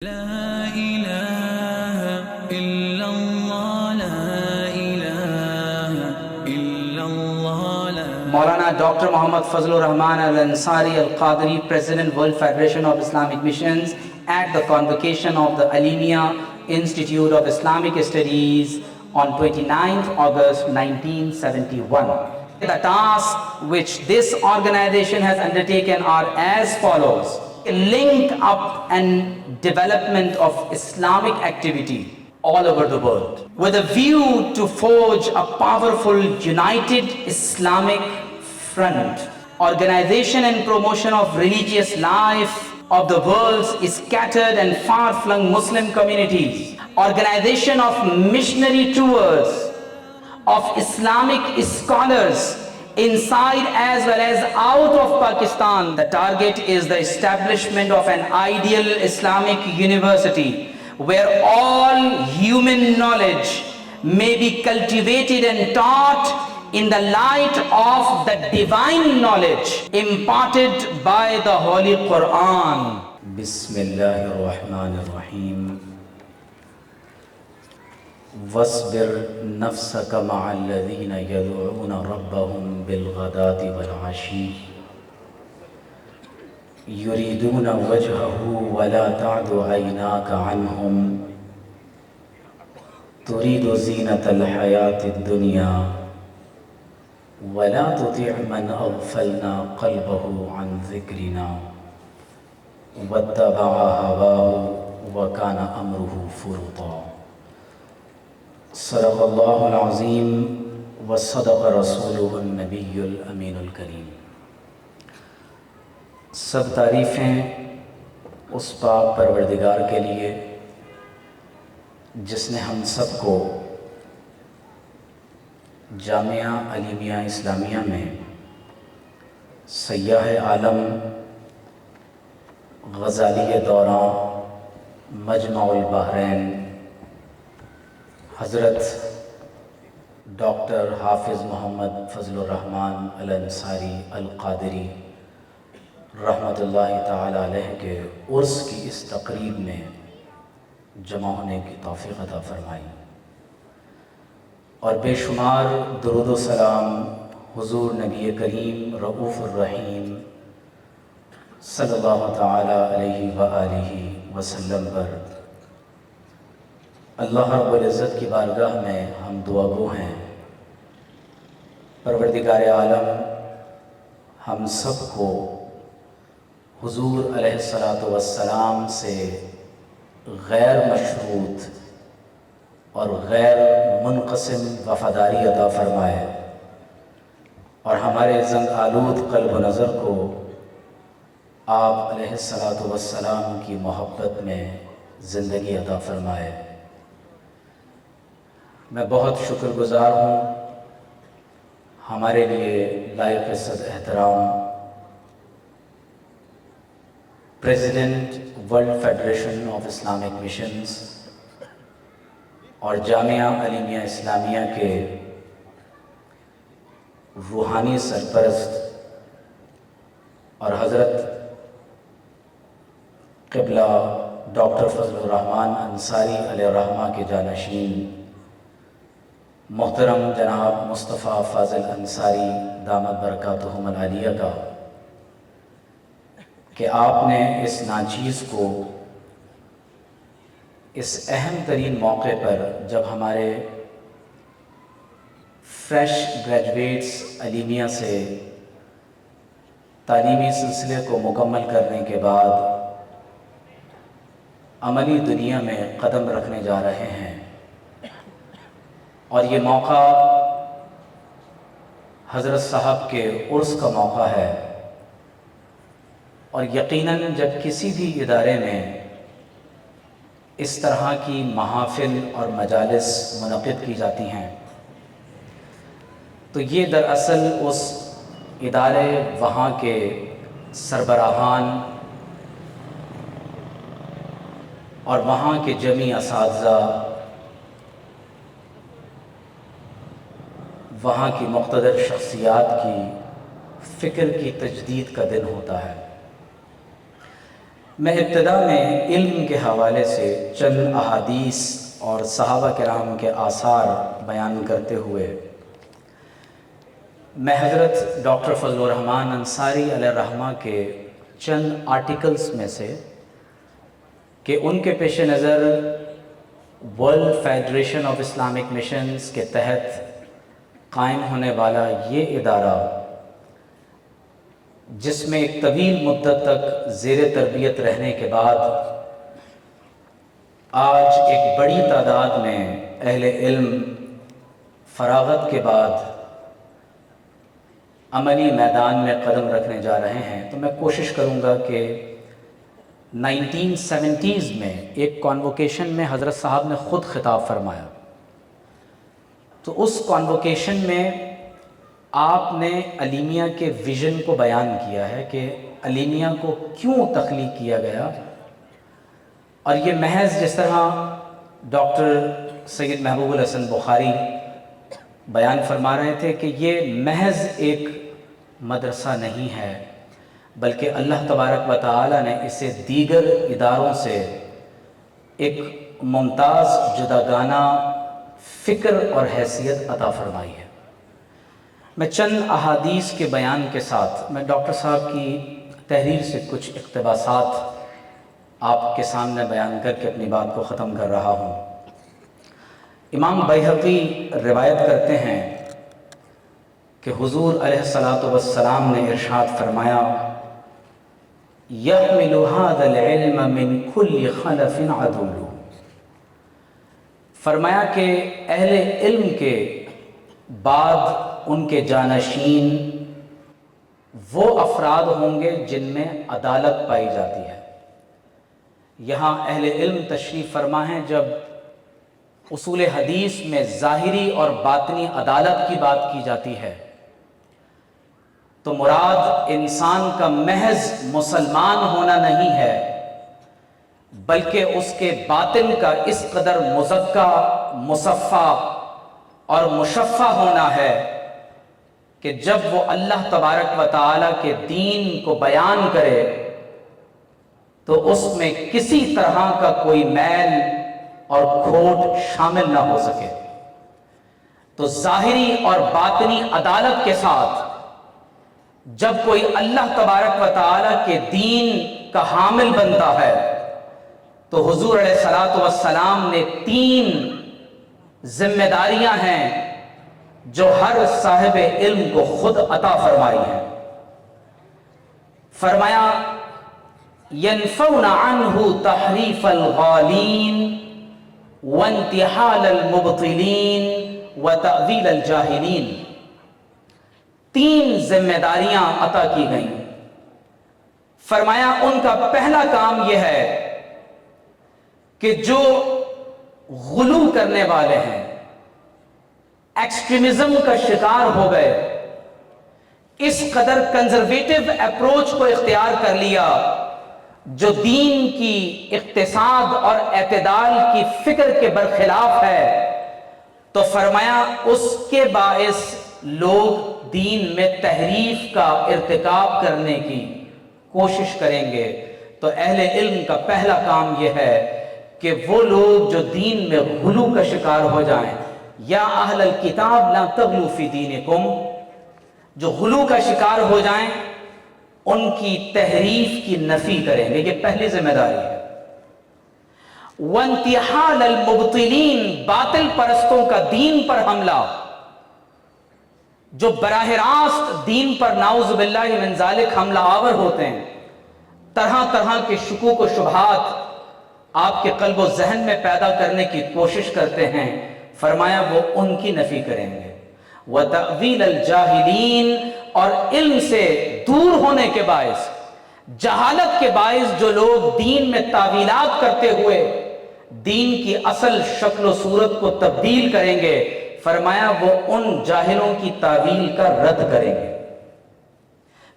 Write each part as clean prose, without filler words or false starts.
لا إله إلا الله لا إله إلا الله لا Maulana Dr. Muhammad Fazlur Rahman Al-Ansari Al-Qadri, President, World Federation of Islamic Missions, at the convocation of the Alemiya Institute of Islamic Studies on 29th August 1971. The tasks which this organization has undertaken are as follows: link up and development of Islamic activity all over the world, with a view to forge a powerful, united Islamic front. Organization and promotion of religious life of the world's scattered and far-flung Muslim communities. Organization of missionary tours of Islamic scholars inside as well as out of Pakistan. The target is the establishment of an ideal Islamic university where all human knowledge may be cultivated and taught in the light of the divine knowledge imparted by the Holy Quran. Bismillahir Rahmanir Rahim. وَاصْبِرْ نَفْسَكَ مَعَ الَّذِينَ يَدْعُونَ رَبَّهُمْ بِالْغَدَاةِ وَالْعَشِيِّ يُرِيدُونَ وَجْهَهُ وَلَا تَعْدُ عَيْنَاكَ عَنْهُمْ تُرِيدُ زِينَةَ الْحَيَاةِ الدُّنْيَا وَلَا تُطِعْ مَنْ أَغْفَلْنَا قَلْبَهُ عَنْ ذِكْرِنَا وَاتَّبَعَ هَوَاهُ وَكَانَ أَمْرُهُ فُرُطًا. صدق اللہ العظیم وصدق رسولہ النبی الامین الکریم. سب تعریفیں اس پاک پروردگار کے لیے جس نے ہم سب کو جامعہ علیمیہ اسلامیہ میں سیاح عالم غزالی دورہ مجمع البحرین حضرت ڈاکٹر حافظ محمد فضل الرحمن الانصاری القادری رحمۃ اللہ تعالی علیہ کے عرس کی اس تقریب میں جمع ہونے کی توفیق عطا فرمائی، اور بے شمار درود و سلام حضور نبی کریم رؤوف الرحیم صلی اللہ تعالی علیہ وآلہ وسلم پر اللہ رب العزت کی بارگاہ میں ہم دعا گو ہیں. پروردگار عالم ہم سب کو حضور علیہ الصلاۃ سے غیر مشروط اور غیر منقسم وفاداری عطا فرمائے، اور ہمارے زنگ آلود قلب و نظر کو آپ علیہ الصلاۃ کی محبت میں زندگی عطا فرمائے. میں بہت شکر گزار ہوں ہمارے لیے لائق عزت احترام president world federation of Islamic missions اور جامعہ علیمیہ اسلامیہ کے روحانی سرپرست اور حضرت قبلہ ڈاکٹر فضل الرحمن انصاری علیہ الرحمہ کے جانشین محترم جناب مصطفیٰ فاضل انصاری دامت برکاتہم العالیہ کا، کہ آپ نے اس ناچیز کو اس اہم ترین موقع پر، جب ہمارے فریش گریجویٹس علیمیہ سے تعلیمی سلسلے کو مکمل کرنے کے بعد عملی دنیا میں قدم رکھنے جا رہے ہیں، اور یہ موقع حضرت صاحب کے عرس کا موقع ہے. اور یقیناً جب کسی بھی ادارے میں اس طرح کی محافل اور مجالس منعقد کی جاتی ہیں تو یہ دراصل اس ادارے، وہاں کے سربراہان اور وہاں کے جمیع اساتذہ، وہاں کی مقتدر شخصیات کی فکر کی تجدید کا دن ہوتا ہے. میں ابتدا میں علم کے حوالے سے چند احادیث اور صحابہ کرام کے آثار بیان کرتے ہوئے میں حضرت ڈاکٹر فضل الرحمان انصاری علیہ الرحمہ کے چند آرٹیکلز میں سے کہ ان کے پیش نظر world federation of Islamic missions کے تحت قائم ہونے والا یہ ادارہ، جس میں ایک طویل مدت تک زیر تربیت رہنے کے بعد آج ایک بڑی تعداد میں اہل علم فراغت کے بعد عملی میدان میں قدم رکھنے جا رہے ہیں، تو میں کوشش کروں گا کہ 1970s میں ایک کانووکیشن میں حضرت صاحب نے خود خطاب فرمایا، تو اس کانووکیشن میں آپ نے علیمیہ کے ویژن کو بیان کیا ہے کہ علیمیہ کو کیوں تخلیق کیا گیا، اور یہ محض جس طرح ڈاکٹر سید محبوب الحسن بخاری بیان فرما رہے تھے کہ یہ محض ایک مدرسہ نہیں ہے، بلکہ اللہ تبارک و تعالی نے اسے دیگر اداروں سے ایک ممتاز جداگانہ فکر اور حیثیت عطا فرمائی ہے۔ میں چند احادیث کے بیان کے ساتھ میں ڈاکٹر صاحب کی تحریر سے کچھ اقتباسات آپ کے سامنے بیان کر کے اپنی بات کو ختم کر رہا ہوں۔ امام بیہقی روایت کرتے ہیں کہ حضور علیہ الصلاۃ والسلام نے ارشاد فرمایا، يحمل هذا العلم من كل خلف عدول، فرمایا کہ اہل علم کے بعد ان کے جانشین وہ افراد ہوں گے جن میں عدالت پائی جاتی ہے۔ یہاں اہل علم تشریف فرما ہیں، جب اصول حدیث میں ظاہری اور باطنی عدالت کی بات کی جاتی ہے تو مراد انسان کا محض مسلمان ہونا نہیں ہے، بلکہ اس کے باطن کا اس قدر مزکا، مصفا اور مشفع ہونا ہے کہ جب وہ اللہ تبارک و تعالی کے دین کو بیان کرے تو اس میں کسی طرح کا کوئی میل اور کھوٹ شامل نہ ہو سکے۔ تو ظاہری اور باطنی عدالت کے ساتھ جب کوئی اللہ تبارک و تعالی کے دین کا حامل بنتا ہے تو حضور علیہ الصلوۃ والسلام نے 3 ذمہ داریاں ہیں جو ہر صاحب علم کو خود عطا فرمائی ہیں۔ فرمایا ينفون عنہ تحریف الغالین وانتحال المبطلین وتأویل الجاہلین، 3 ذمہ داریاں عطا کی گئیں۔ فرمایا ان کا پہلا کام یہ ہے کہ جو غلو کرنے والے ہیں، ایکسٹریمزم کا شکار ہو گئے، اس قدر کنزرویٹو اپروچ کو اختیار کر لیا جو دین کی اقتصاد اور اعتدال کی فکر کے برخلاف ہے، تو فرمایا اس کے باعث لوگ دین میں تحریف کا ارتکاب کرنے کی کوشش کریں گے۔ تو اہل علم کا پہلا کام یہ ہے کہ وہ لوگ جو دین میں غلو کا شکار ہو جائیں، یا اہل الکتاب لا تغلو فی دینکم، جو غلو کا شکار ہو جائیں ان کی تحریف کی نفی کریں گے، یہ پہلی ذمہ داری ہے۔ وانتحال المبطلین، باطل پرستوں کا دین پر حملہ، جو براہ راست دین پر نعوذ باللہ من ذالک حملہ آور ہوتے ہیں، طرح طرح کے شکوک و شبہات آپ کے قلب و ذہن میں پیدا کرنے کی کوشش کرتے ہیں، فرمایا وہ ان کی نفی کریں گے۔ وَتَأْوِيلَ الْجَاهِلِينَ، اور علم سے دور ہونے کے باعث، جہالت کے باعث جو لوگ دین میں تعویلات کرتے ہوئے دین کی اصل شکل و صورت کو تبدیل کریں گے، فرمایا وہ ان جاہلوں کی تعویل کا رد کریں گے۔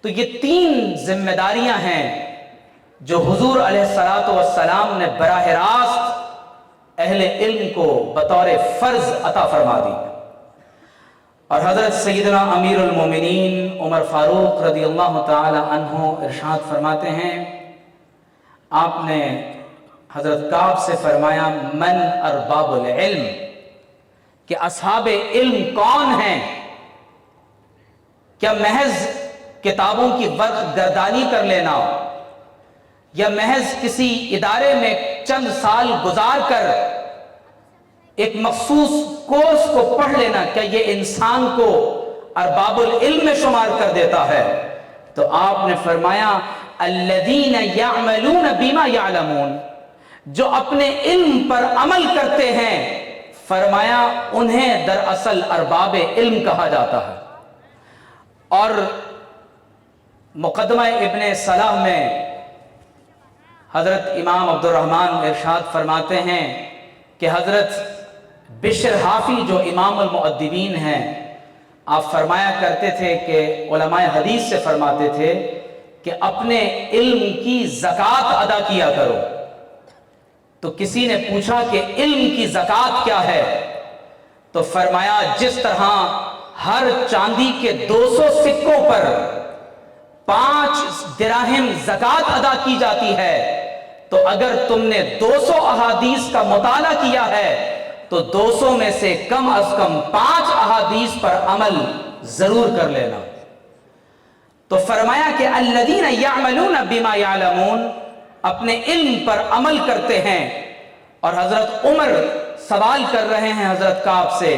تو یہ 3 ذمہ داریاں ہیں جو حضور علیہ الصلوۃ والسلام نے براہ راست اہل علم کو بطور فرض عطا فرما دی۔ اور حضرت سیدنا امیر المومنین عمر فاروق رضی اللہ تعالی عنہ ارشاد فرماتے ہیں، آپ نے حضرت کعب سے فرمایا من ارباب العلم، کہ اصحاب علم کون ہیں؟ کیا محض کتابوں کی ورق گردانی کر لینا یا محض کسی ادارے میں چند سال گزار کر ایک مخصوص کورس کو پڑھ لینا، کیا یہ انسان کو ارباب العلم میں شمار کر دیتا ہے؟ تو آپ نے فرمایا الذین یعملون بما یعلمون، جو اپنے علم پر عمل کرتے ہیں، فرمایا انہیں دراصل ارباب علم کہا جاتا ہے۔ اور مقدمہ ابن صلاح میں حضرت امام عبد الرحمن ارشاد فرماتے ہیں کہ حضرت بشر حافی جو امام المؤدبین ہیں، آپ فرمایا کرتے تھے کہ علماء حدیث سے فرماتے تھے کہ اپنے علم کی زکوٰۃ ادا کیا کرو۔ تو کسی نے پوچھا کہ علم کی زکوٰۃ کیا ہے؟ تو فرمایا جس طرح ہر چاندی کے 200 سکوں پر 5 دراہم زکوٰۃ ادا کی جاتی ہے، تو اگر تم نے 200 احادیث کا مطالعہ کیا ہے تو 200 میں سے کم از کم 5 احادیث پر عمل ضرور کر لینا۔ تو فرمایا کہ الذین یعملون بما یعلمون، اپنے علم پر عمل کرتے ہیں۔ اور حضرت عمر سوال کر رہے ہیں حضرت کعب سے،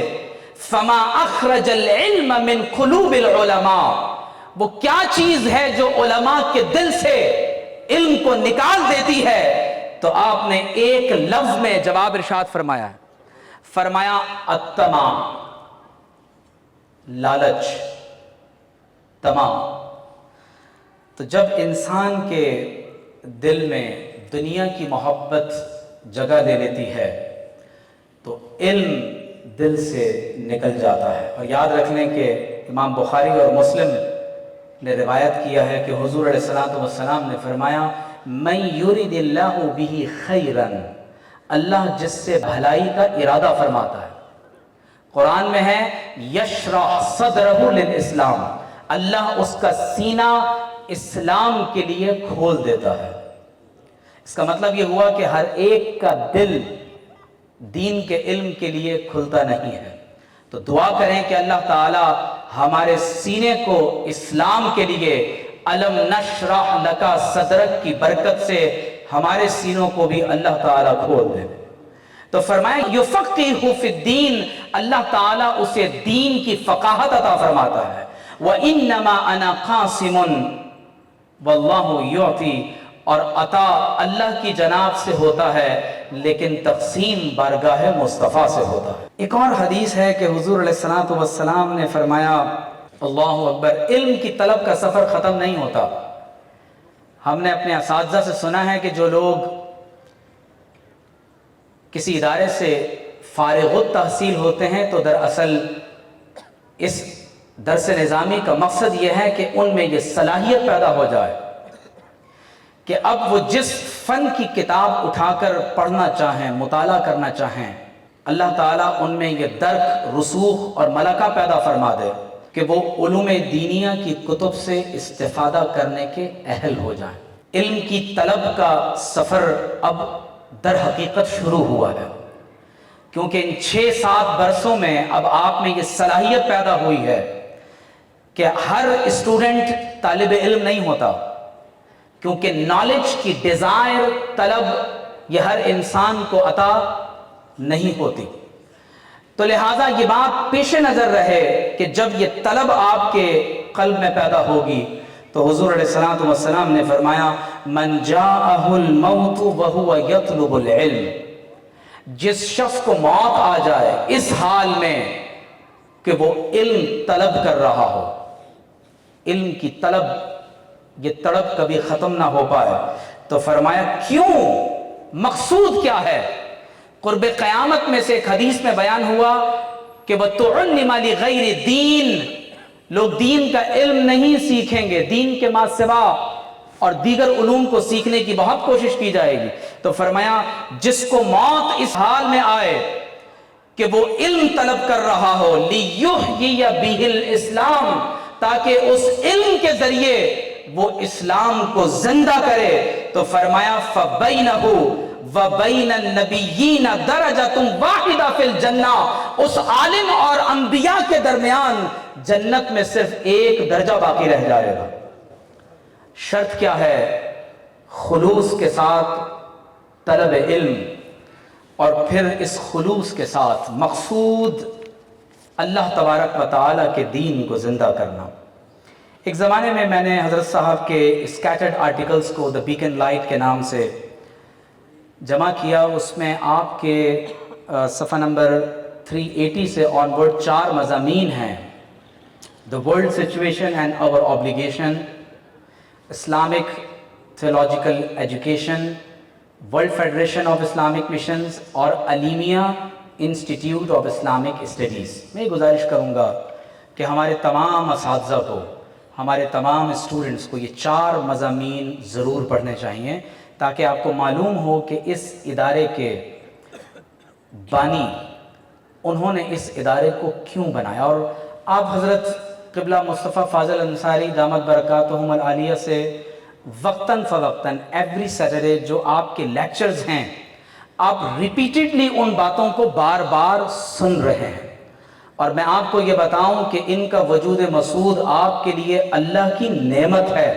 فما اخرج العلم من قلوب العلماء، وہ کیا چیز ہے جو علماء کے دل سے علم کو نکال دیتی ہے؟ تو آپ نے ایک لفظ میں جواب ارشاد فرمایا ہے، فرمایا الطمع، لالچ، طمع۔ تو جب انسان کے دل میں دنیا کی محبت جگہ لے لیتی ہے تو علم دل سے نکل جاتا ہے۔ اور یاد رکھ لیں کہ امام بخاری اور مسلم نے روایت کیا ہے کہ حضور علیہ السلام نے فرمایا من یرید اللہ بہ خیرا، اللہ جس سے بھلائی کا ارادہ فرماتا ہے۔ قرآن میں ہے یشرح صدرہ للاسلام، اللہ اس کا سینہ اسلام کے لیے کھول دیتا ہے۔ اس کا مطلب یہ ہوا کہ ہر ایک کا دل دین کے علم کے لیے کھلتا نہیں ہے۔ تو دعا کریں کہ اللہ تعالی ہمارے سینے کو اسلام کے لیے الم نشرح لکا صدرک کی برکت سے ہمارے سینوں کو بھی اللہ تعالیٰ کھول دے۔ تو فرمایا یفقہہ فی الدین، اللہ تعالیٰ اسے دین کی فقاہت عطا فرماتا ہے۔ وَإِنَّمَا أَنَا قَاسِمٌ وَاللَّهُ يُعْطِي، اور عطا اللہ کی جناب سے ہوتا ہے لیکن تقسیم بارگاہ مصطفیٰ سے ہوتا ہے۔ ایک اور حدیث ہے کہ حضور علیہ السلام نے فرمایا اللہ اکبر، علم کی طلب کا سفر ختم نہیں ہوتا۔ ہم نے اپنے اساتذہ سے سنا ہے کہ جو لوگ کسی ادارے سے فارغ التحصیل ہوتے ہیں تو دراصل اس درس نظامی کا مقصد یہ ہے کہ ان میں یہ صلاحیت پیدا ہو جائے کہ اب وہ جس فن کی کتاب اٹھا کر پڑھنا چاہیں، مطالعہ کرنا چاہیں، اللہ تعالیٰ ان میں یہ درک، رسوخ اور ملکہ پیدا فرما دے کہ وہ علوم دینیہ کی کتب سے استفادہ کرنے کے اہل ہو جائیں۔ علم کی طلب کا سفر اب در حقیقت شروع ہوا ہے، کیونکہ ان 6-7 برسوں میں اب آپ میں یہ صلاحیت پیدا ہوئی ہے کہ ہر اسٹوڈنٹ طالب علم نہیں ہوتا، کیونکہ نالج کی ڈیزائر، طلب یہ ہر انسان کو عطا نہیں ہوتی۔ تو لہٰذا یہ بات پیش نظر رہے کہ جب یہ طلب آپ کے قلب میں پیدا ہوگی تو حضور علیہ السلام نے فرمایا من جاءہ الموت وہو یطلب العلم، جس شخص کو موت آ جائے اس حال میں کہ وہ علم طلب کر رہا ہو، علم کی طلب، یہ تڑپ کبھی ختم نہ ہو پائے، تو فرمایا کیوں، مقصود کیا ہے؟ قرب قیامت میں سے ایک حدیث میں بیان ہوا کہ وَتُعَلِّمَ لِغَيْرِ دین، لوگ دین کا علم نہیں سیکھیں گے، دین کے ما سوا اور دیگر علوم کو سیکھنے کی بہت کوشش کی جائے گی۔ تو فرمایا جس کو موت اس حال میں آئے کہ وہ علم طلب کر رہا ہو لِيُحْيِيَ بِهِ الْإِسْلَامِ، تاکہ اس علم کے ذریعے وہ اسلام کو زندہ کرے، تو فرمایا فبینہ وبین النبیین درجۃ واحدہ فی الجنہ، اس عالم اور انبیاء کے درمیان جنت میں صرف ایک درجہ باقی رہ جائے گا۔ شرط کیا ہے؟ خلوص کے ساتھ طلب علم، اور پھر اس خلوص کے ساتھ مقصود اللہ تبارک و تعالیٰ کے دین کو زندہ کرنا۔ ایک زمانے میں نے حضرت صاحب کے اسکیٹرڈ آرٹیکلز کو دی بیکن لائٹ کے نام سے جمع کیا، اس میں آپ کے صفحہ نمبر 380 سے آنورڈ 4 مضامین ہیں: The world situation and our obligation, Islamic theological education, World Federation of Islamic Missions اور Alimia Institute of Islamic Studies۔ میں گزارش کروں گا کہ ہمارے تمام اساتذہ کو، ہمارے تمام اسٹوڈنٹس کو یہ 4 مضامین ضرور پڑھنے چاہیے، تاکہ آپ کو معلوم ہو کہ اس ادارے کے بانی انہوں نے اس ادارے کو کیوں بنایا۔ اور آپ حضرت قبلہ مصطفیٰ فاضل انصاری دامت برکاتہم العالیہ سے وقتاً فوقتاً ایوری سیٹرڈے جو آپ کے لیکچرز ہیں، آپ ریپیٹڈلی ان باتوں کو بار بار سن رہے ہیں، اور میں آپ کو یہ بتاؤں کہ ان کا وجود مسعود آپ کے لیے اللہ کی نعمت ہے،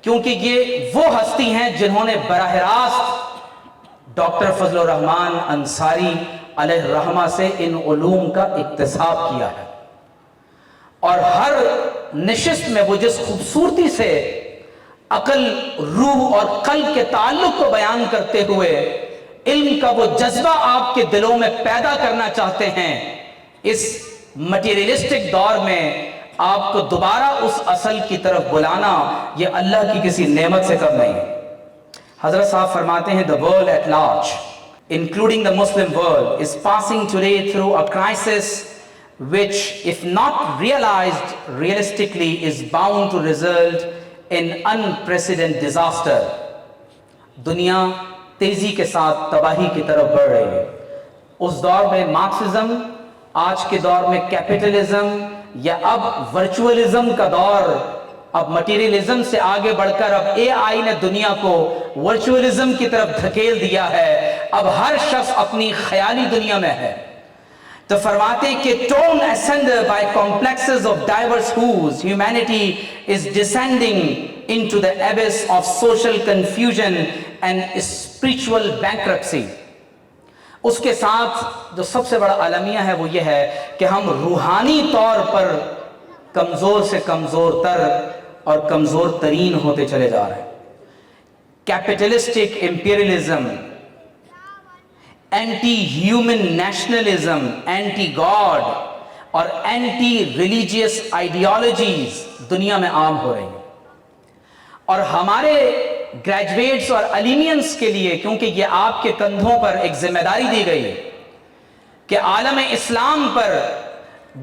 کیونکہ یہ وہ ہستی ہیں جنہوں نے براہ راست ڈاکٹر فضل الرحمان انصاری علیہ الرحمہ سے ان علوم کا اکتساب کیا ہے، اور ہر نشست میں وہ جس خوبصورتی سے عقل، روح اور قلب کے تعلق کو بیان کرتے ہوئے علم کا وہ جذبہ آپ کے دلوں میں پیدا کرنا چاہتے ہیں، اس مٹیریلسٹک دور میں آپ کو دوبارہ اس اصل کی طرف بلانا یہ اللہ کی کسی نعمت سے کم نہیں۔ حضرت صاحب فرماتے ہیں the world at large, including the Muslim world, is passing today through a crisis which, if not realized realistically, is bound to result in unprecedented disaster۔ دنیا تیزی کے ساتھ تباہی کی طرف بڑھ رہی ہے۔ اس دور میں مارکسزم، آج کے دور میں کیپٹلزم، یا اب ورچوئلزم کا دور، اب مٹیریلزم سے آگے بڑھ کر اب اے آئی نے دنیا کو ورچوئلزم کی طرف دھکیل دیا ہے، اب ہر شخص اپنی خیالی دنیا میں ہے۔ تو فرماتے کہ torn asunder by complexes of diverse hues, humanity is descending into the abyss of social confusion and spiritual bankruptcy۔ اس کے ساتھ جو سب سے بڑا المیہ ہے وہ یہ ہے کہ ہم روحانی طور پر کمزور سے کمزور تر اور کمزور ترین ہوتے چلے جا رہے ہیں۔ Capitalistic imperialism, anti human nationalism, anti god اور اینٹی ریلیجیس آئیڈیالوجیز دنیا میں عام ہو رہی ہیں، اور ہمارے گریجویٹس اور الیمینس کے لیے، کیونکہ یہ آپ کے کندھوں پر ایک ذمہ داری دی گئی ہے کہ عالم اسلام پر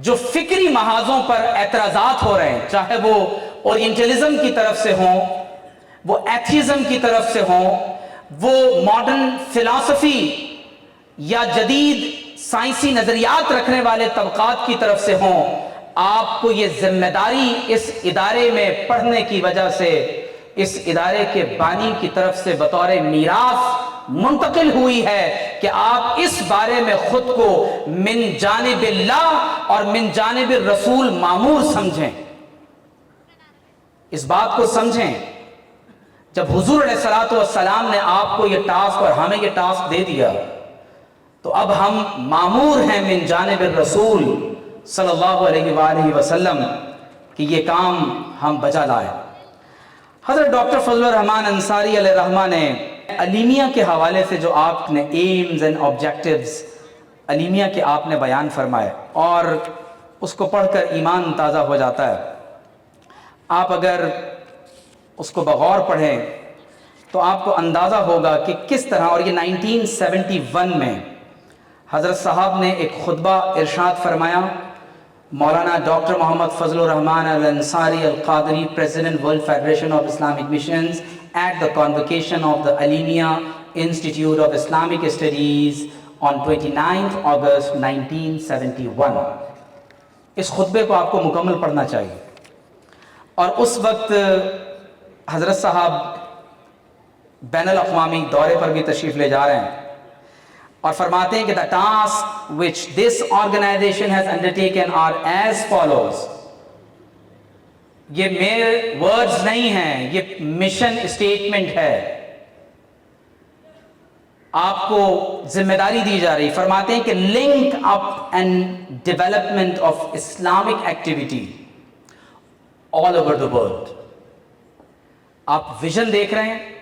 جو فکری محاذوں پر اعتراضات ہو رہے ہیں، چاہے وہ اورینٹلزم کی طرف سے ہوں، وہ ایتھیزم کی طرف سے ہوں، وہ ماڈرن فلسفی یا جدید سائنسی نظریات رکھنے والے طبقات کی طرف سے ہوں، آپ کو یہ ذمہ داری اس ادارے میں پڑھنے کی وجہ سے، اس ادارے کے بانی کی طرف سے بطور میراث منتقل ہوئی ہے کہ آپ اس بارے میں خود کو من جانب اللہ اور من جانب رسول مامور سمجھیں۔ اس بات کو سمجھیں، جب حضور علیہ السلام نے آپ کو یہ ٹاسک اور ہمیں یہ ٹاسک دے دیا، تو اب ہم مامور ہیں من جانب الرسول صلی اللہ علیہ وآلہ وسلم کہ یہ کام ہم بجا لائیں۔ حضرت ڈاکٹر فضل الرحمان انصاری علیہ الرحمہ نے الیمیہ کے حوالے سے جو آپ نے ایمز اینڈ آبجیکٹیوز الیمیہ کے آپ نے بیان فرمائے، اور اس کو پڑھ کر ایمان تازہ ہو جاتا ہے۔ آپ اگر اس کو بغور پڑھیں تو آپ کو اندازہ ہوگا کہ کس طرح، اور یہ 1971 میں حضرت صاحب نے ایک خطبہ ارشاد فرمایا، مولانا doctor Muhammad Fazal Rahman الانصاری al-Qadri President World Federation of Islamic Missions at the convocation of the Alimia Institute of Islamic Studies on 29th August 1971۔ اس خطبے کو آپ کو مکمل پڑھنا چاہیے، اور اس وقت حضرت صاحب بین الاقوامی دورے پر بھی تشریف لے جا رہے ہیں، اور فرماتے ہیں کہ the task which this organization has undertaken are as follows. یہ میرے ورڈز نہیں ہیں، یہ مشن اسٹیٹمنٹ ہے، آپ کو ذمہ داری دی جا رہی. فرماتے ہیں کہ link up and development of Islamic activity all over the world. آپ ویژن دیکھ رہے ہیں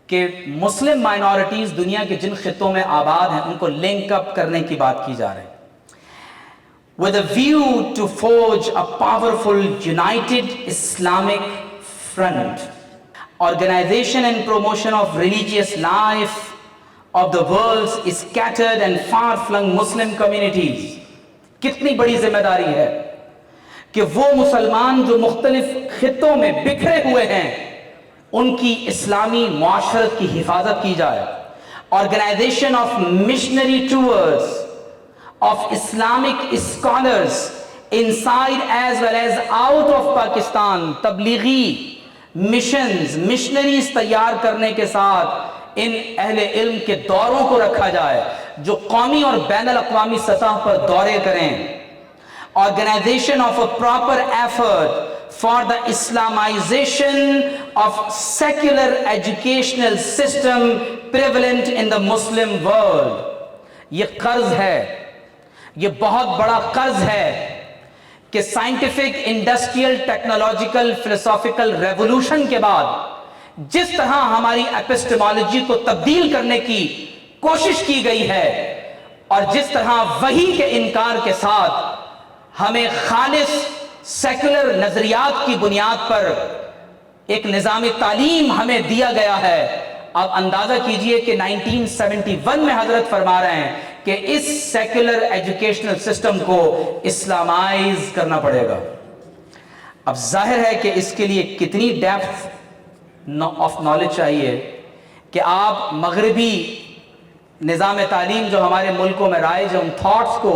کہ مسلم مائنورٹیز دنیا کے جن خطوں میں آباد ہیں ان کو لنک اپ کرنے کی بات کی جا رہی ہے. with a view to forge a powerful united Islamic front. Organization and promotion of religious life of the world's scattered and far-flung Muslim communities. کتنی بڑی ذمہ داری ہے کہ وہ مسلمان جو مختلف خطوں میں بکھرے ہوئے ہیں ان کی اسلامی معاشرت کی حفاظت کی جائے. Organization of missionary tours of Islamic scholars inside as well as out of Pakistan. Tablighi missions missionaries تیار کرنے کے ساتھ ان اہل علم کے دوروں کو رکھا جائے جو قومی اور بین الاقوامی سطح پر دورے کریں. Organization of a proper effort for the Islamization of secular educational system prevalent in the Muslim world. یہ قرض ہے، یہ بہت بڑا قرض ہے کہ scientific industrial technological philosophical revolution کے بعد جس طرح ہماری ایپسٹمالوجی کو تبدیل کرنے کی کوشش کی گئی ہے اور جس طرح وحی کے انکار کے ساتھ ہمیں خالص سیکولر نظریات کی بنیاد پر ایک نظام تعلیم ہمیں دیا گیا ہے، آپ اندازہ کیجئے کہ 1971 میں حضرت فرما رہے ہیں کہ اس سیکولر ایجوکیشنل سسٹم کو اسلامائز کرنا پڑے گا. اب ظاہر ہے کہ اس کے لیے کتنی ڈیپتھ آف نالج چاہیے کہ آپ مغربی نظام تعلیم جو ہمارے ملکوں میں رائج ہے ان تھاٹس کو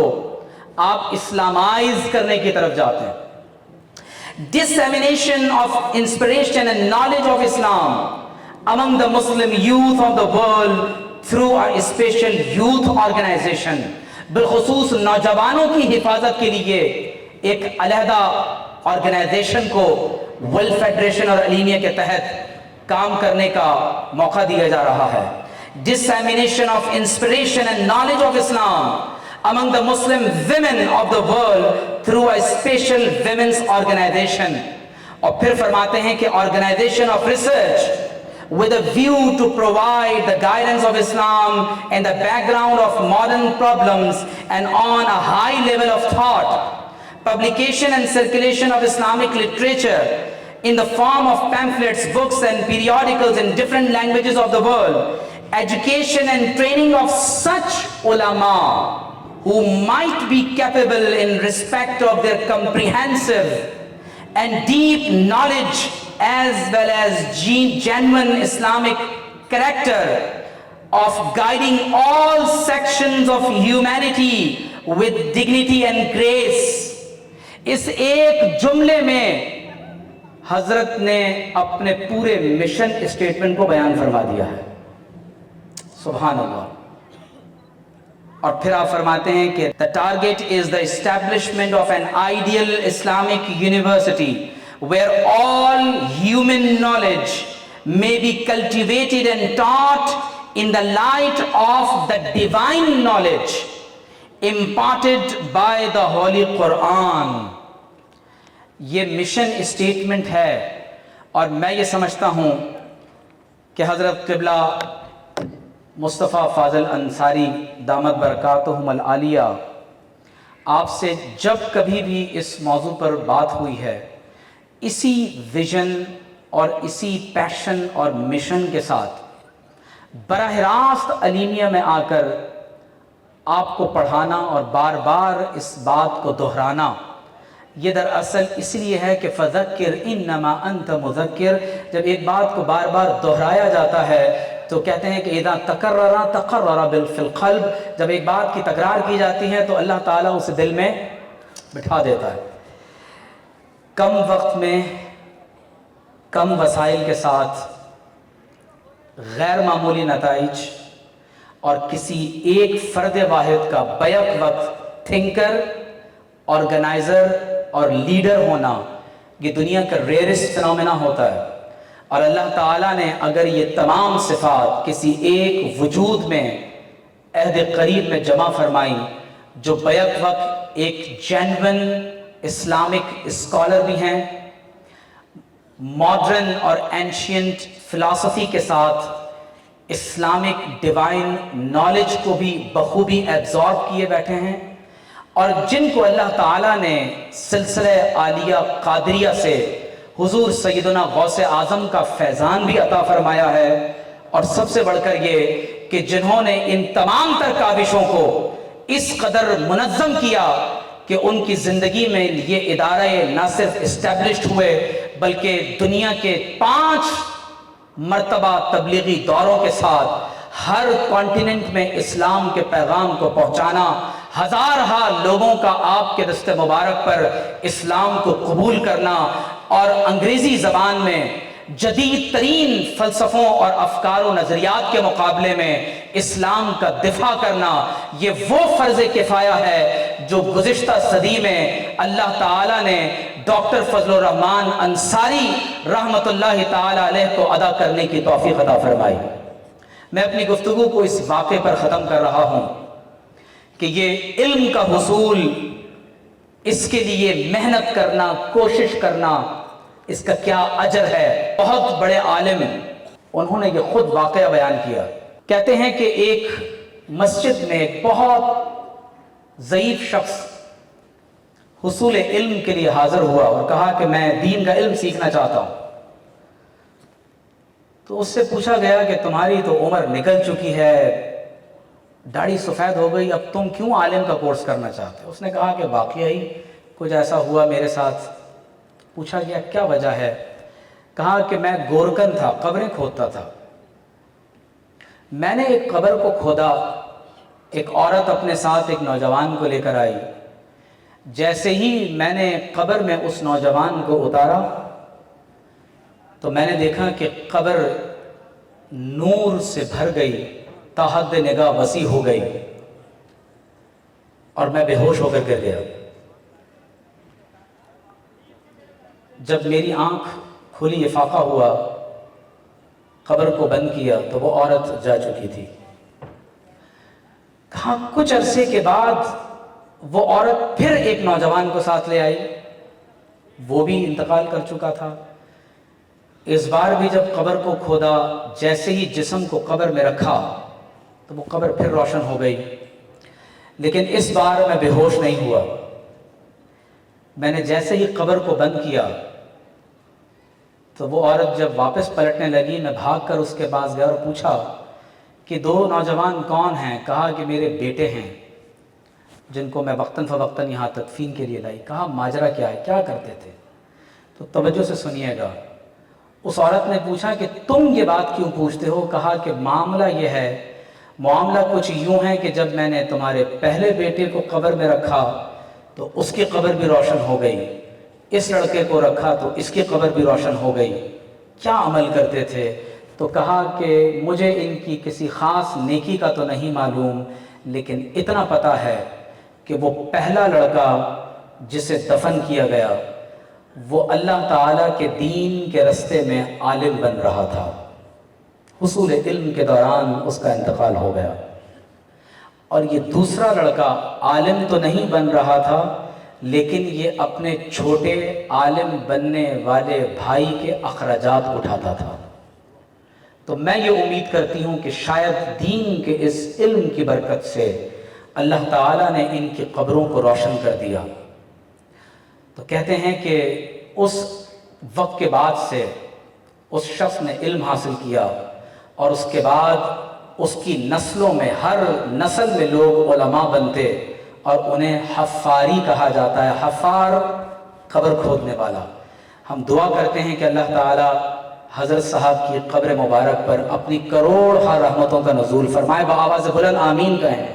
آپ اسلامائز کرنے کی طرف جاتے ہیں. Dissemination of inspiration and knowledge of Islam among the Muslim youth of the world through a special youth organization. بالخصوص نوجوانوں کی حفاظت کے لیے ایک علیحدہ آرگنائزیشن کو ورلڈ فیڈریشن اور علمیہ کے تحت کام کرنے کا موقع دیا جا رہا ہے. Dissemination of inspiration and knowledge of Islam among the Muslim women of the world through a special women's organization. اور پھر فرماتے ہیں کہ organization of research with a view to provide the guidance of Islam and the background of modern problems and on a high level of thought. Publication and circulation of Islamic literature in the form of pamphlets, books and periodicals in different languages of the world. Education and training of such ulama who might be capable in respect of their comprehensive and deep knowledge as well as genuine Islamic character of guiding all sections of humanity with dignity and grace. اس ایک جملے میں حضرت نے اپنے پورے mission statement کو بیان فرما دیا ہے. سبحان اللہ. اور پھر آپ فرماتے ہیں کہ the target is the establishment of an ideal Islamic university where all human knowledge may be cultivated and taught in the light of the divine knowledge imparted by the Holy Quran. یہ mission statement ہے اور میں یہ سمجھتا ہوں کہ حضرت قبلہ مصطفیٰ فاضل انصاری دامت برکاتہم العالیہ آپ سے جب کبھی بھی اس موضوع پر بات ہوئی ہے اسی ویژن اور اسی پیشن اور مشن کے ساتھ براہ راست علمیہ میں آ کر آپ کو پڑھانا اور بار بار اس بات کو دہرانا. یہ دراصل اس لیے ہے کہ فذکر انما انت مذکر. جب ایک بات کو بار بار دہرایا جاتا ہے تو کہتے ہیں کہ اذا تکرر تقرر فی القلب. جب ایک بات کی تکرار کی جاتی ہے تو اللہ تعالیٰ اسے دل میں بٹھا دیتا ہے. کم وقت میں کم وسائل کے ساتھ غیر معمولی نتائج اور کسی ایک فرد واحد کا بیک وقت تھنکر، آرگنائزر اور لیڈر ہونا یہ دنیا کا ریئرسٹ فنومینا ہوتا ہے، اور اللہ تعالیٰ نے اگر یہ تمام صفات کسی ایک وجود میں عہد قریب میں جمع فرمائی، جو بیک وقت ایک جینون اسلامک اسکالر بھی ہیں، ماڈرن اور اینشینٹ فلسفی کے ساتھ اسلامک ڈیوائن نالج کو بھی بخوبی ایبزارب کیے بیٹھے ہیں، اور جن کو اللہ تعالیٰ نے سلسلہ عالیہ قادریہ سے حضور سیدنا غوث اعظم کا فیضان بھی عطا فرمایا ہے، اور سب سے بڑھ کر یہ کہ جنہوں نے ان تمام تر کاوشوں کو اس قدر منظم کیا کہ ان کی زندگی میں یہ ادارہ نہ صرف اسٹیبلشڈ ہوئے بلکہ دنیا کے 5 مرتبہ تبلیغی دوروں کے ساتھ ہر کانٹیننٹ میں اسلام کے پیغام کو پہنچانا، ہزارہا لوگوں کا آپ کے دست مبارک پر اسلام کو قبول کرنا، اور انگریزی زبان میں جدید ترین فلسفوں اور افکار و نظریات کے مقابلے میں اسلام کا دفاع کرنا، یہ وہ فرض کفایہ ہے جو گزشتہ صدی میں اللہ تعالیٰ نے ڈاکٹر فضل الرحمان انصاری رحمت اللہ تعالیٰ علیہ کو ادا کرنے کی توفیق عطا فرمائی۔ میں اپنی گفتگو کو اس واقعے پر ختم کر رہا ہوں کہ یہ علم کا حصول، اس کے لیے محنت کرنا، کوشش کرنا، اس کا کیا اجر ہے۔ بہت بڑے عالم انہوں نے یہ خود واقعہ بیان کیا، کہتے ہیں کہ ایک مسجد میں ایک بہت ضعیف شخص حصول علم کے لیے حاضر ہوا اور کہا کہ میں دین کا علم سیکھنا چاہتا ہوں۔ تو اس سے پوچھا گیا کہ تمہاری تو عمر نکل چکی ہے، داڑھی سفید ہو گئی، اب تم کیوں عالم کا کورس کرنا چاہتے ہو؟ اس نے کہا کہ واقعی کچھ ایسا ہوا میرے ساتھ۔ پوچھا گیا کیا وجہ ہے؟ کہا کہ میں گورکن تھا، قبریں کھودتا تھا۔ میں نے ایک قبر کو کھودا، ایک عورت اپنے ساتھ ایک نوجوان کو لے کر آئی۔ جیسے ہی میں نے قبر میں اس نوجوان کو اتارا تو میں نے دیکھا کہ قبر نور سے بھر گئی، تا حد نگاہ وسیع ہو گئی، اور میں بے ہوش ہو کر گر گیا۔ جب میری آنکھ کھلی، افاقہ ہوا، قبر کو بند کیا تو وہ عورت جا چکی تھی۔ کہا کچھ عرصے کے بعد وہ عورت پھر ایک نوجوان کو ساتھ لے آئی، وہ بھی انتقال کر چکا تھا۔ اس بار بھی جب قبر کو کھودا، جیسے ہی جسم کو قبر میں رکھا تو وہ قبر پھر روشن ہو گئی، لیکن اس بار میں بے ہوش نہیں ہوا۔ میں نے جیسے ہی قبر کو بند کیا تو وہ عورت جب واپس پلٹنے لگی، میں بھاگ کر اس کے پاس گیا اور پوچھا کہ 2 نوجوان کون ہیں؟ کہا کہ میرے بیٹے ہیں جن کو میں وقتاً فوقتاً یہاں تدفین کے لیے لائی۔ کہا ماجرا کیا ہے، کیا کرتے تھے؟ تو توجہ سے سنیے گا۔ اس عورت نے پوچھا کہ تم یہ بات کیوں پوچھتے ہو؟ کہا کہ معاملہ یہ ہے، معاملہ کچھ یوں ہے کہ جب میں نے تمہارے پہلے بیٹے کو قبر میں رکھا تو اس کی قبر بھی روشن ہو گئی، اس لڑکے کو رکھا تو اس کی قبر بھی روشن ہو گئی۔ کیا عمل کرتے تھے؟ تو کہا کہ مجھے ان کی کسی خاص نیکی کا تو نہیں معلوم، لیکن اتنا پتہ ہے کہ وہ پہلا لڑکا جسے دفن کیا گیا وہ اللہ تعالیٰ کے دین کے رستے میں عالم بن رہا تھا، حصول علم کے دوران اس کا انتقال ہو گیا، اور یہ دوسرا لڑکا عالم تو نہیں بن رہا تھا لیکن یہ اپنے چھوٹے عالم بننے والے بھائی کے اخراجات اٹھاتا تھا۔ تو میں یہ امید کرتی ہوں کہ شاید دین کے اس علم کی برکت سے اللہ تعالیٰ نے ان کی قبروں کو روشن کر دیا۔ تو کہتے ہیں کہ اس وقت کے بعد سے اس شخص نے علم حاصل کیا، اور اس کے بعد اس کی نسلوں میں ہر نسل میں لوگ علماء بنتے اور انہیں حفاری کہا جاتا ہے، حفار قبر کھودنے والا۔ ہم دعا کرتے ہیں کہ اللہ تعالیٰ حضرت صاحب کی قبر مبارک پر اپنی کروڑ رحمتوں کا نزول فرمائے، بآواز بلند آمین کہیں۔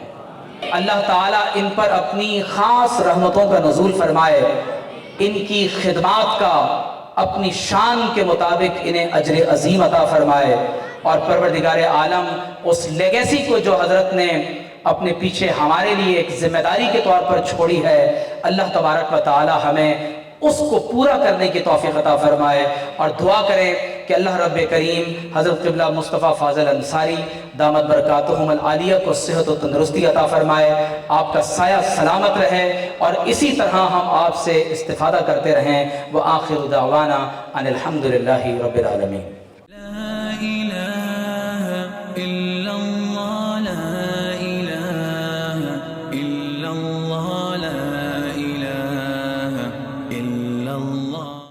اللہ تعالیٰ ان پر اپنی خاص رحمتوں کا نزول فرمائے، ان کی خدمات کا اپنی شان کے مطابق انہیں اجر عظیم عطا فرمائے۔ اور پروردگار عالم اس لیگیسی کو جو حضرت نے اپنے پیچھے ہمارے لیے ایک ذمہ داری کے طور پر چھوڑی ہے، اللہ تبارک و تعالی ہمیں اس کو پورا کرنے کی توفیق عطا فرمائے، اور دعا کریں کہ اللہ رب کریم حضرت قبلہ مصطفیٰ فاضل انصاری دامت برکاتہم العالیہ کو صحت و تندرستی عطا فرمائے، آپ کا سایہ سلامت رہے، اور اسی طرح ہم آپ سے استفادہ کرتے رہیں۔ وآخر دعوانا ان الحمدللہ رب العالمین۔